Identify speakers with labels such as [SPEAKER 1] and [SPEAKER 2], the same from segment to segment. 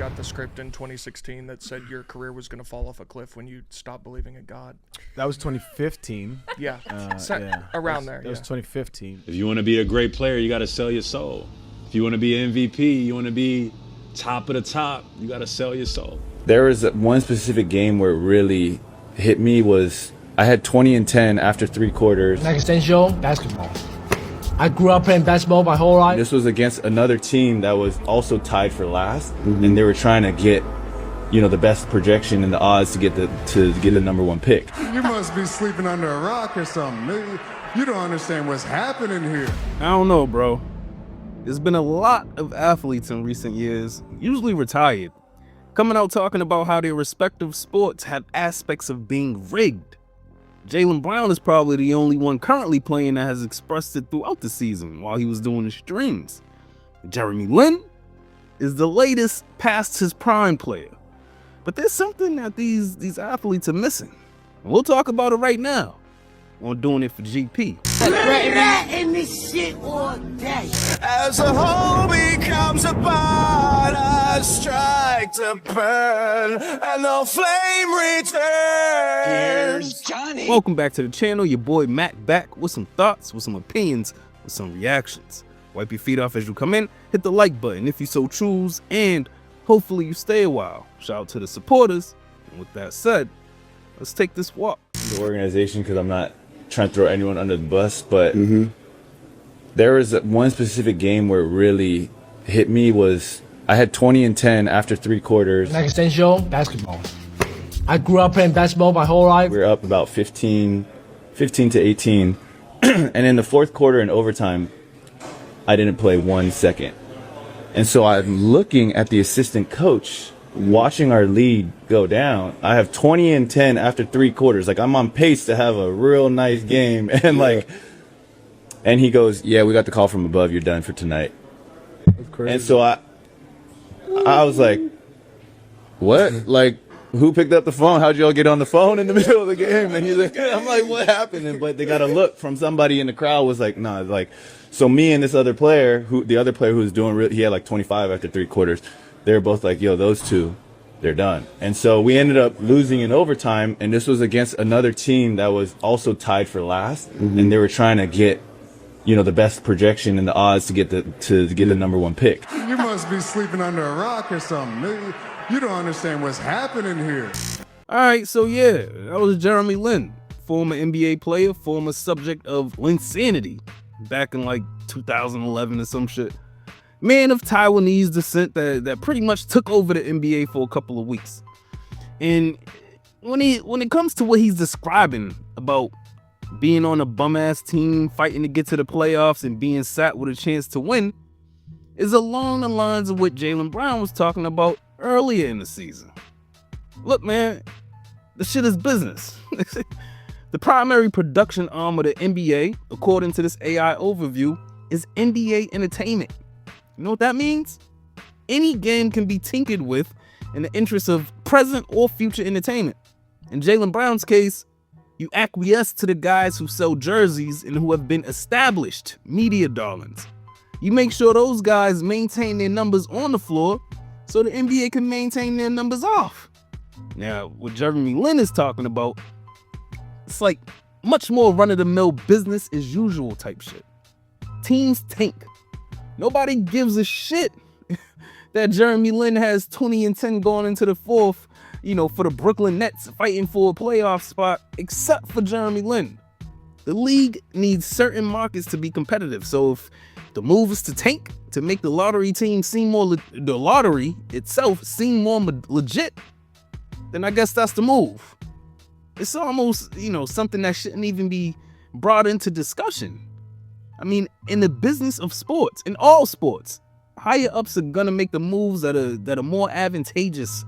[SPEAKER 1] got the script in 2016 that said your career was going to fall off a cliff when you stopped believing in God.
[SPEAKER 2] That was 2015.
[SPEAKER 1] Yeah, around there.
[SPEAKER 2] That was 2015.
[SPEAKER 3] If you want to be a great player, you got to sell your soul. If you want to be MVP, you want to be top of the top, you got to sell your soul.
[SPEAKER 4] There was one specific game where it really hit me. Was I had 20 and 10 after 3 quarters.
[SPEAKER 5] Like essential basketball. I grew up playing basketball my whole life.
[SPEAKER 4] This was against another team that was also tied for last, and they were trying to get, the best projection and the odds to get the #1 pick.
[SPEAKER 6] You must be sleeping under a rock or something. Maybe you don't understand what's happening here.
[SPEAKER 7] I don't know, bro. There's been a lot of athletes in recent years, usually retired, coming out talking about how their respective sports have aspects of being rigged. Jaylen Brown is probably the only one currently playing that has expressed it throughout the season while he was doing his streams. Jeremy Lin is the latest past his prime player. But there's something that these athletes are missing. And we'll talk about it right now on Doing It for GP.
[SPEAKER 8] In this shit all day.
[SPEAKER 9] As a whole becomes a part, I strike to burn, and the flame returns.
[SPEAKER 8] Johnny.
[SPEAKER 7] Welcome back to the channel. Your boy Matt back with some thoughts, with some opinions, with some reactions. Wipe your feet off as you come in, hit the like button if you so choose, and hopefully you stay a while. Shout out to the supporters. And with that said, let's take this walk.
[SPEAKER 4] The organization, because I'm not trying to throw anyone under the bus, but there was one specific game where it really hit me. Was I had 20 and 10 after 3 quarters.
[SPEAKER 5] Like essential basketball. I grew up playing basketball my whole life.
[SPEAKER 4] We were up about 15 to 18, and in the 4th quarter in overtime, I didn't play 1 second. And so I'm looking at the assistant coach, watching our lead go down. I have 20 and 10 after 3 quarters. Like, I'm on pace to have a real nice game. And and he goes, "Yeah, we got the call from above. You're done for tonight."
[SPEAKER 2] That's crazy.
[SPEAKER 4] And so I was like, "What? Like, who picked up the phone? How'd y'all get on the phone in the middle of the game?" And he's like, I'm like, "What happened?" But they got a look from somebody in the crowd was like, "Nah." Like, so me and this other player, the other player who was doing, he had like 25 after 3 quarters. They were both like, "Yo, those two, they're done." And so we ended up losing in overtime, and this was against another team that was also tied for last, and they were trying to get, the best projection and the odds to get the #1 pick.
[SPEAKER 6] You must be sleeping under a rock or something. Maybe you don't understand what's happening here.
[SPEAKER 7] All right, so yeah, that was Jeremy Lin, former NBA player, former subject of Linsanity back in like 2011 or some shit. Man of Taiwanese descent that pretty much took over the NBA for a couple of weeks. And when it comes to what he's describing about being on a bum-ass team, fighting to get to the playoffs and being sat with a chance to win, is along the lines of what Jaylen Brown was talking about earlier in the season. Look, man, the shit is business. The primary production arm of the NBA, according to this AI overview, is NBA entertainment. You know what that means? Any game can be tinkered with in the interest of present or future entertainment. In Jaylen Brown's case, you acquiesce to the guys who sell jerseys and who have been established media darlings. You make sure those guys maintain their numbers on the floor so the NBA can maintain their numbers off. Now, what Jeremy Lin is talking about, it's like much more run-of-the-mill business as usual type shit. Teams tank. Nobody gives a shit that Jeremy Lin has 20 and 10 going into the 4th, for the Brooklyn Nets fighting for a playoff spot, except for Jeremy Lin. The league needs certain markets to be competitive. So if the move is to tank, to make the lottery team seem more, the lottery itself seem more legit, then I guess that's the move. It's almost, something that shouldn't even be brought into discussion. I mean, in the business of sports, in all sports, higher ups are gonna make the moves that are more advantageous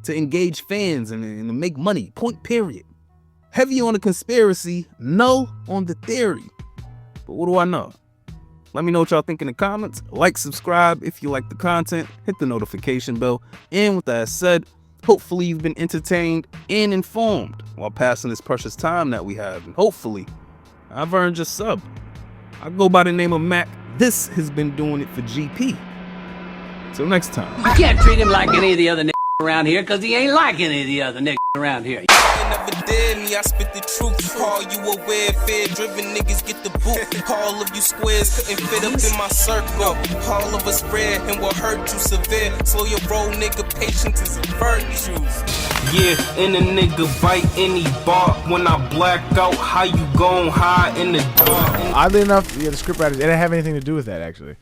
[SPEAKER 7] to engage fans and to make money. Point period. Heavy on the conspiracy, no on the theory. But what do I know? Let me know what y'all think in the comments. Like, subscribe if you like the content. Hit the notification bell. And with that said, hopefully you've been entertained and informed while passing this precious time that we have. And hopefully I've earned your sub. I go by the name of Mac. This has been Doing It for GP. Till next time.
[SPEAKER 8] You can't treat him like any of the other niggas around here, cause he ain't like any of the other niggas around here.
[SPEAKER 9] Never did me, I spit the truth. Call you aware, fear-driven niggas get the boot. All of you squares couldn't fit up in my circle. All of us red and will hurt you severe. Slow your roll, nigga, patience is a virtue. Yeah, and a nigga bite any bark. When I black out, how you gon' hide in the dark?
[SPEAKER 2] Oddly enough, yeah, the scriptwriters, it didn't have anything to do with that, actually.